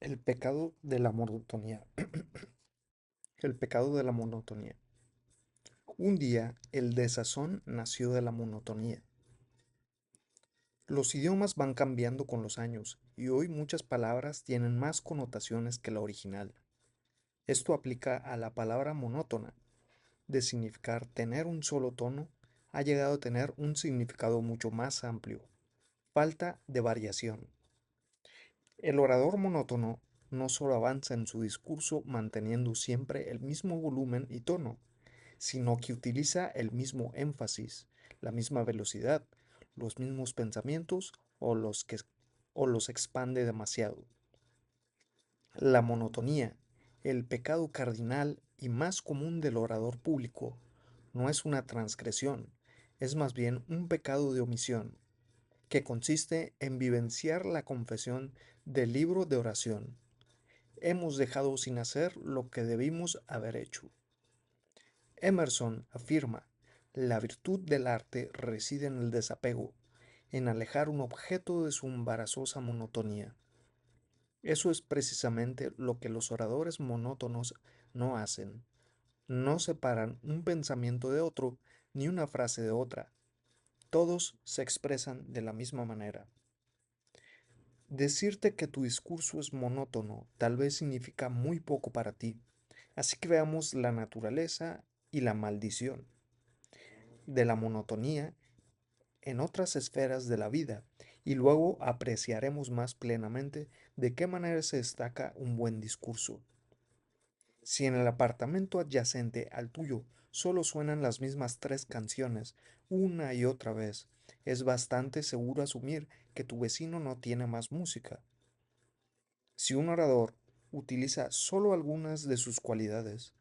El pecado de la monotonía. El pecado de la monotonía. Un día, el desazón nació de la monotonía. Los idiomas van cambiando con los años y hoy muchas palabras tienen más connotaciones que la original. Esto aplica a la palabra monótona, de significar tener un solo tono, ha llegado a tener un significado mucho más amplio. Falta de variación. El orador monótono no solo avanza en su discurso manteniendo siempre el mismo volumen y tono, sino que utiliza el mismo énfasis, la misma velocidad, los mismos pensamientos o los expande demasiado. La monotonía, el pecado cardinal y más común del orador público, no es una transgresión, es más bien un pecado de omisión, que consiste en vivenciar la confesión del libro de oración. Hemos dejado sin hacer lo que debimos haber hecho. Emerson afirma, la virtud del arte reside en el desapego, en alejar un objeto de su embarazosa monotonía. Eso es precisamente lo que los oradores monótonos no hacen. No separan un pensamiento de otro, ni una frase de otra. Todos se expresan de la misma manera. Decirte que tu discurso es monótono tal vez significa muy poco para ti. Así que veamos la naturaleza y la maldición de la monotonía en otras esferas de la vida y luego apreciaremos más plenamente de qué manera se destaca un buen discurso. Si en el apartamento adyacente al tuyo solo suenan las mismas tres canciones una y otra vez, es bastante seguro asumir que tu vecino no tiene más música. Si un orador utiliza solo algunas de sus cualidades,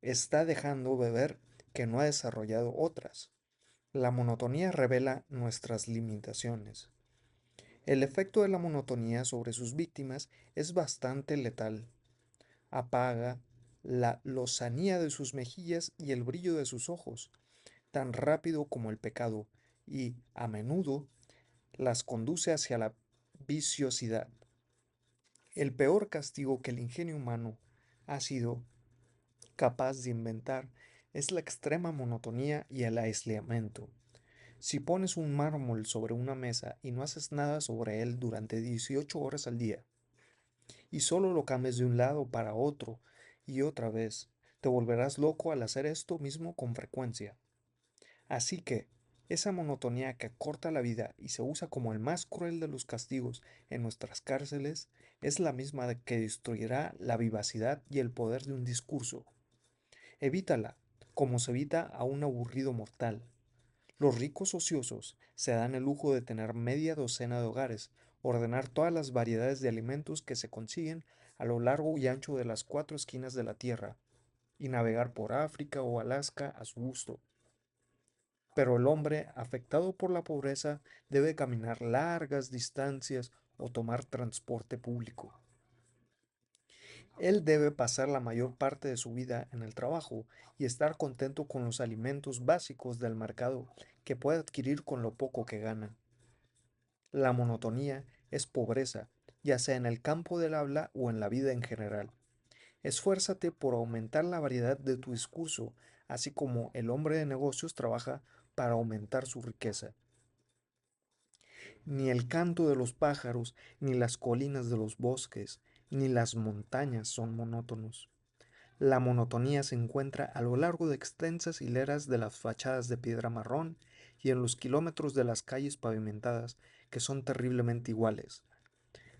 está dejando de ver que no ha desarrollado otras. La monotonía revela nuestras limitaciones. El efecto de la monotonía sobre sus víctimas es bastante letal. Apaga la lozanía de sus mejillas y el brillo de sus ojos, tan rápido como el pecado, y, a menudo, las conduce hacia la viciosidad. El peor castigo que el ingenio humano ha sido capaz de inventar es la extrema monotonía y el aislamiento. Si pones un mármol sobre una mesa y no haces nada sobre él durante 18 horas al día, y solo lo cambias de un lado para otro y otra vez, te volverás loco al hacer esto mismo con frecuencia. Así que, esa monotonía que acorta la vida y se usa como el más cruel de los castigos en nuestras cárceles, es la misma que destruirá la vivacidad y el poder de un discurso. Evítala, como se evita a un aburrido mortal. Los ricos ociosos se dan el lujo de tener media docena de hogares, ordenar todas las variedades de alimentos que se consiguen a lo largo y ancho de las cuatro esquinas de la tierra, y navegar por África o Alaska a su gusto. Pero el hombre, afectado por la pobreza, debe caminar largas distancias o tomar transporte público. Él debe pasar la mayor parte de su vida en el trabajo y estar contento con los alimentos básicos del mercado que puede adquirir con lo poco que gana. La monotonía es pobreza, ya sea en el campo del habla o en la vida en general. Esfuérzate por aumentar la variedad de tu discurso, así como el hombre de negocios trabaja para aumentar su riqueza. Ni el canto de los pájaros, ni las colinas de los bosques, ni las montañas son monótonos. La monotonía se encuentra a lo largo de extensas hileras de las fachadas de piedra marrón y en los kilómetros de las calles pavimentadas, que son terriblemente iguales.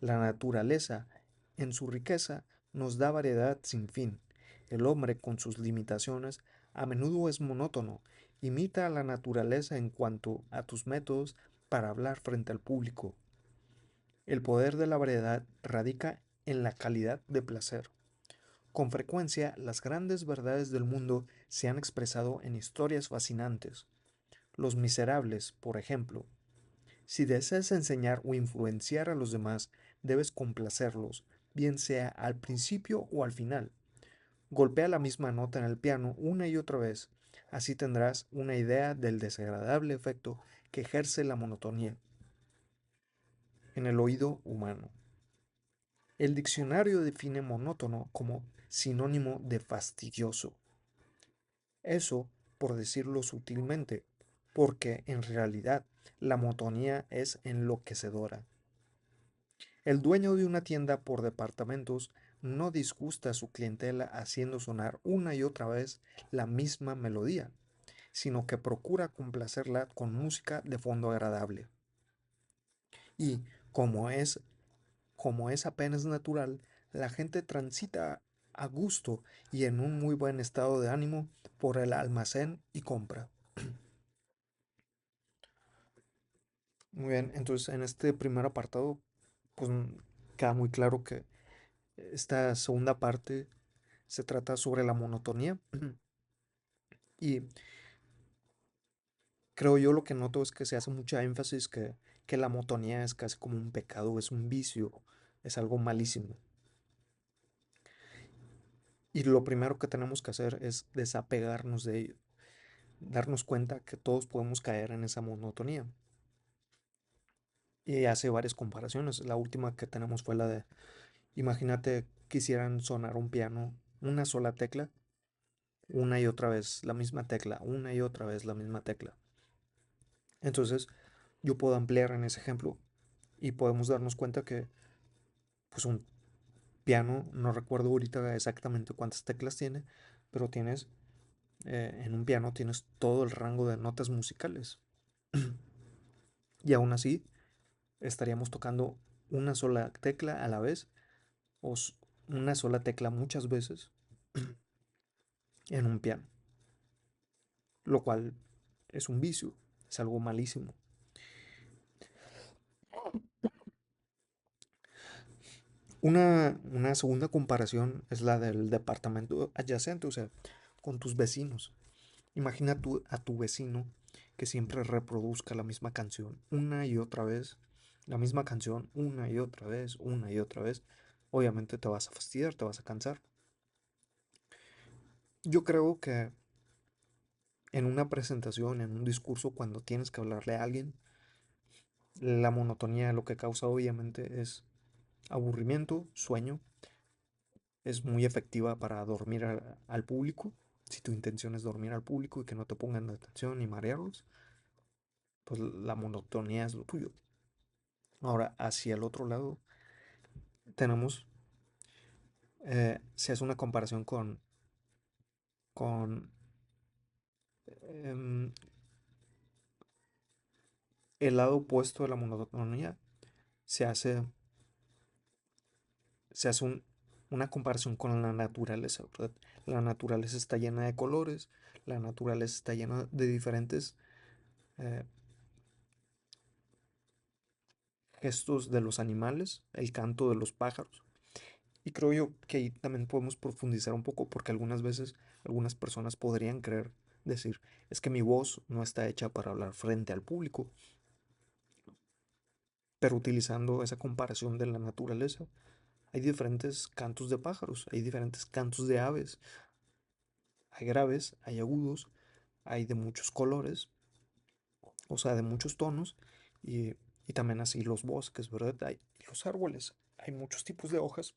La naturaleza, en su riqueza, nos da variedad sin fin. El hombre, con sus limitaciones, a menudo es monótono. Imita a la naturaleza en cuanto a tus métodos para hablar frente al público. El poder de la variedad radica en la calidad de placer. Con frecuencia, las grandes verdades del mundo se han expresado en historias fascinantes. Los Miserables, por ejemplo. Si deseas enseñar o influenciar a los demás, debes complacerlos, bien sea al principio o al final. Golpea la misma nota en el piano una y otra vez. Así tendrás una idea del desagradable efecto que ejerce la monotonía en el oído humano. El diccionario define monótono como sinónimo de fastidioso. Eso, por decirlo sutilmente, porque en realidad la monotonía es enloquecedora. El dueño de una tienda por departamentos no disgusta a su clientela haciendo sonar una y otra vez la misma melodía, sino que procura complacerla con música de fondo agradable. Y, como es, como es apenas natural, la gente transita a gusto y en un muy buen estado de ánimo por el almacén y compra. Muy bien, entonces en este primer apartado, pues queda muy claro que esta segunda parte se trata sobre la monotonía y creo yo lo que noto es que se hace mucha énfasis que la monotonía es casi como un pecado, es un vicio, es algo malísimo. Y lo primero que tenemos que hacer es desapegarnos de ello, darnos cuenta que todos podemos caer en esa monotonía. Y hace varias comparaciones. La última que tenemos fue la de, imagínate, quisieran sonar un piano, una sola tecla, una y otra vez la misma tecla, una y otra vez la misma tecla. Entonces, yo puedo ampliar en ese ejemplo y podemos darnos cuenta que, pues, un piano, no recuerdo ahorita exactamente cuántas teclas tiene, pero en un piano tienes todo el rango de notas musicales. Y aún así, estaríamos tocando una sola tecla a la vez o una sola tecla muchas veces en un piano, lo cual es un vicio, es algo malísimo. Una segunda comparación es la del departamento adyacente, o sea, con tus vecinos. Imagina a tu vecino que siempre reproduzca la misma canción una y otra vez, la misma canción una y otra vez, una y otra vez. Obviamente te vas a fastidiar, te vas a cansar. Yo creo que en una presentación, en un discurso, cuando tienes que hablarle a alguien, la monotonía lo que causa obviamente es aburrimiento, sueño. Es muy efectiva para dormir al público. Si tu intención es dormir al público y que no te pongan atención ni marearlos, pues la monotonía es lo tuyo. Ahora, hacia el otro lado, tenemos, se hace una comparación con em, el lado opuesto de la monotonía. Se hace, se hace una comparación con la naturaleza, ¿verdad? La naturaleza está llena de colores, la naturaleza está llena de diferentes eh, gestos de los animales, el canto de los pájaros. Y creo yo que ahí también podemos profundizar un poco porque algunas veces algunas personas podrían creer decir, es que mi voz no está hecha para hablar frente al público, pero utilizando esa comparación de la naturaleza, hay diferentes cantos de pájaros, hay diferentes cantos de aves, hay graves, hay agudos, hay de muchos colores, o sea, de muchos tonos, y, y también así los bosques, ¿verdad? Hay los árboles, hay muchos tipos de hojas,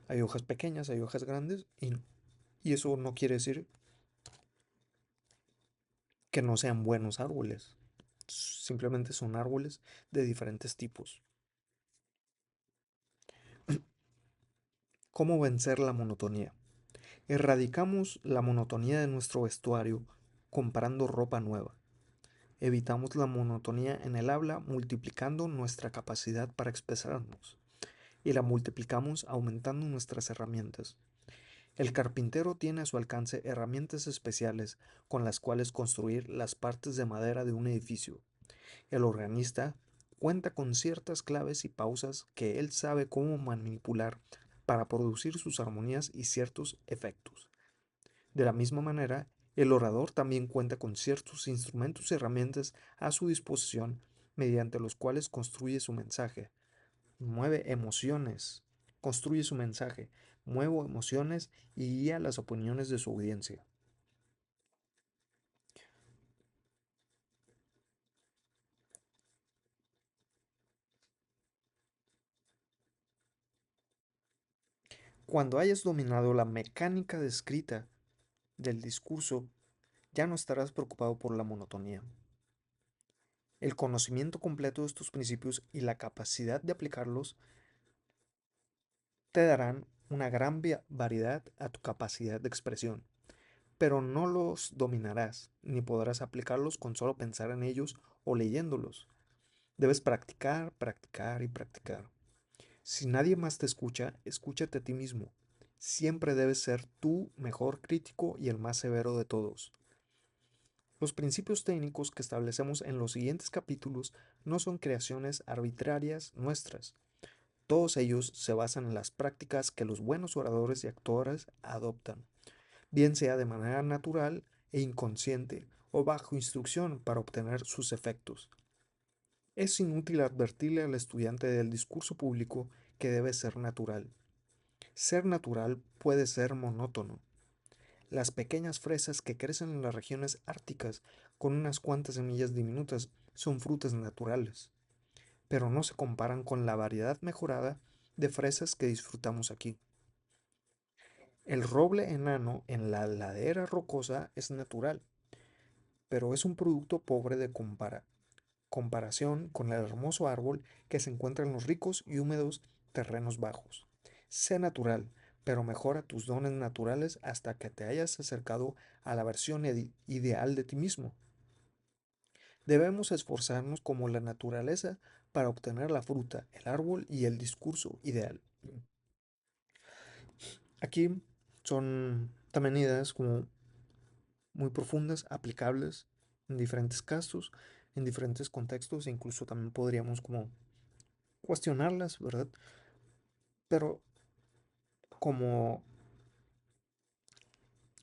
hay hojas pequeñas, hay hojas grandes, y eso no quiere decir que no sean buenos árboles. Simplemente son árboles de diferentes tipos. ¿Cómo vencer la monotonía? Erradicamos la monotonía de nuestro vestuario comprando ropa nueva. Evitamos la monotonía en el habla multiplicando nuestra capacidad para expresarnos. Y la multiplicamos aumentando nuestras herramientas. El carpintero tiene a su alcance herramientas especiales con las cuales construir las partes de madera de un edificio. El organista cuenta con ciertas claves y pausas que él sabe cómo manipular para producir sus armonías y ciertos efectos. De la misma manera, el orador también cuenta con ciertos instrumentos y herramientas a su disposición mediante los cuales construye su mensaje, mueve emociones, construye su mensaje, mueve emociones y guía las opiniones de su audiencia. Cuando hayas dominado la mecánica descrita del discurso, ya no estarás preocupado por la monotonía. El conocimiento completo de estos principios y la capacidad de aplicarlos te darán una gran variedad a tu capacidad de expresión, pero no los dominarás ni podrás aplicarlos con solo pensar en ellos o leyéndolos. Debes practicar, practicar y practicar. Si nadie más te escucha, escúchate a ti mismo. Siempre debes ser tu mejor crítico y el más severo de todos. Los principios técnicos que establecemos en los siguientes capítulos no son creaciones arbitrarias nuestras. Todos ellos se basan en las prácticas que los buenos oradores y actores adoptan, bien sea de manera natural e inconsciente o bajo instrucción para obtener sus efectos. Es inútil advertirle al estudiante del discurso público que debe ser natural. Ser natural puede ser monótono. Las pequeñas fresas que crecen en las regiones árticas con unas cuantas semillas diminutas son frutas naturales, pero no se comparan con la variedad mejorada de fresas que disfrutamos aquí. El roble enano en la ladera rocosa es natural, pero es un producto pobre de comparación con el hermoso árbol que se encuentra en los ricos y húmedos terrenos bajos. Sé natural, pero mejora tus dones naturales hasta que te hayas acercado a la versión ideal de ti mismo. Debemos esforzarnos como la naturaleza para obtener la fruta, el árbol y el discurso ideal. Aquí son también ideas como muy profundas, aplicables en diferentes casos, en diferentes contextos, e incluso también podríamos como cuestionarlas, ¿verdad? Pero como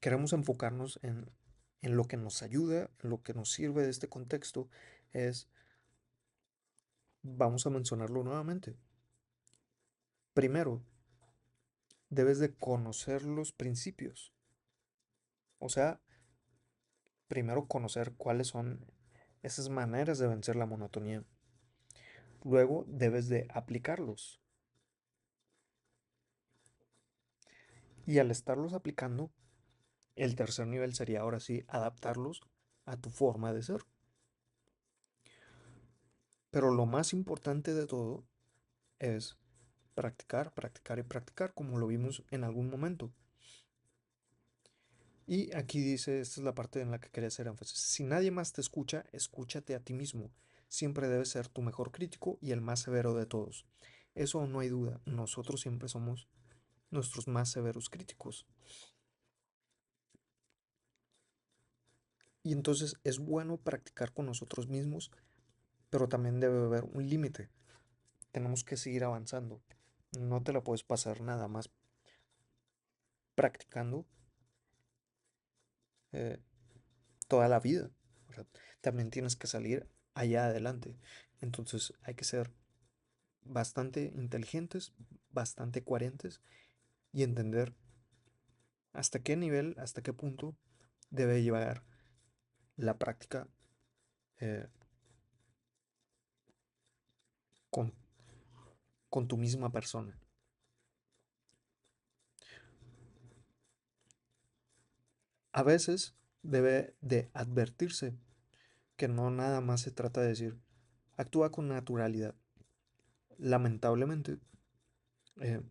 queremos enfocarnos en lo que nos ayuda, en lo que nos sirve de este contexto, es, vamos a mencionarlo nuevamente. Primero, debes de conocer los principios. O sea, primero conocer cuáles son esas maneras de vencer la monotonía. Luego debes de aplicarlos. Y al estarlos aplicando, el tercer nivel sería ahora sí adaptarlos a tu forma de ser. Pero lo más importante de todo es practicar, practicar y practicar, como lo vimos en algún momento. Y aquí dice, esta es la parte en la que quería hacer énfasis, si nadie más te escucha, escúchate a ti mismo. Siempre debes ser tu mejor crítico y el más severo de todos. Eso no hay duda, nosotros siempre somos nuestros más severos críticos. Y entonces es bueno practicar con nosotros mismos, pero también debe haber un límite. Tenemos que seguir avanzando. No te la puedes pasar nada más practicando eh, toda la vida, ¿verdad? También tienes que salir allá adelante. Entonces hay que ser bastante inteligentes, bastante coherentes y entender hasta qué nivel, hasta qué punto debe llevar la práctica eh, con, con tu misma persona. A veces debe de advertirse que no nada más se trata de decir, actúa con naturalidad. Lamentablemente, eh,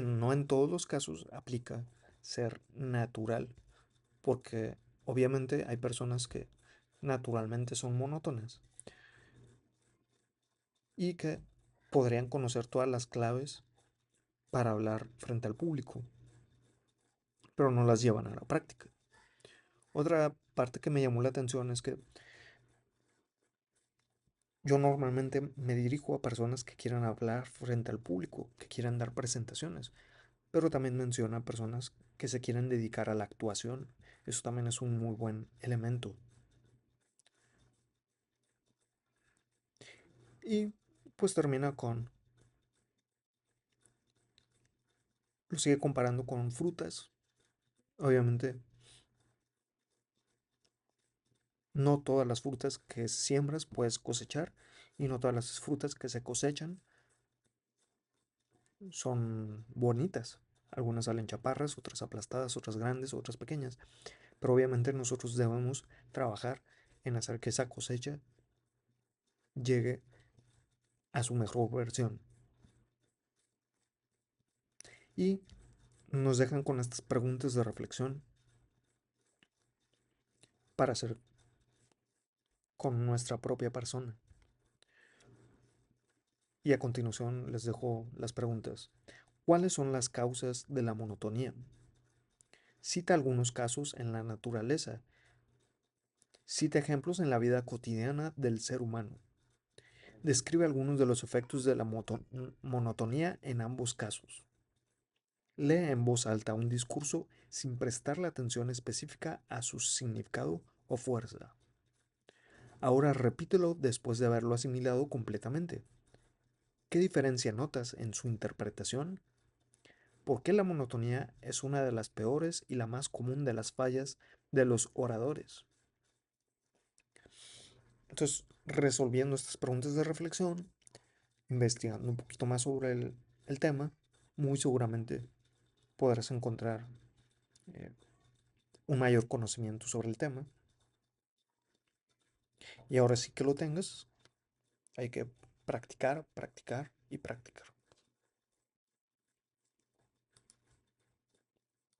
no en todos los casos aplica ser natural, porque obviamente hay personas que naturalmente son monótonas y que podrían conocer todas las claves para hablar frente al público, pero no las llevan a la práctica. Otra parte que me llamó la atención es que yo normalmente me dirijo a personas que quieran hablar frente al público, que quieran dar presentaciones, pero también menciona personas que se quieren dedicar a la actuación. Eso también es un muy buen elemento. Y pues termina con, lo sigue comparando con frutas. Obviamente, no todas las frutas que siembras puedes cosechar y no todas las frutas que se cosechan son bonitas. Algunas salen chaparras, otras aplastadas, otras grandes, otras pequeñas. Pero obviamente nosotros debemos trabajar en hacer que esa cosecha llegue a su mejor versión. Y nos dejan con estas preguntas de reflexión para hacer con nuestra propia persona. Y a continuación les dejo las preguntas. ¿Cuáles son las causas de la monotonía? Cita algunos casos en la naturaleza. Cita ejemplos en la vida cotidiana del ser humano. Describe algunos de los efectos de la monotonía en ambos casos. Lee en voz alta un discurso sin prestarle atención específica a su significado o fuerza. Ahora repítelo después de haberlo asimilado completamente. ¿Qué diferencia notas en su interpretación? ¿Por qué la monotonía es una de las peores y la más común de las fallas de los oradores? Entonces, resolviendo estas preguntas de reflexión, investigando un poquito más sobre el tema, muy seguramente podrás encontrar eh, un mayor conocimiento sobre el tema. Y ahora sí que lo tengas, hay que practicar, practicar y practicar.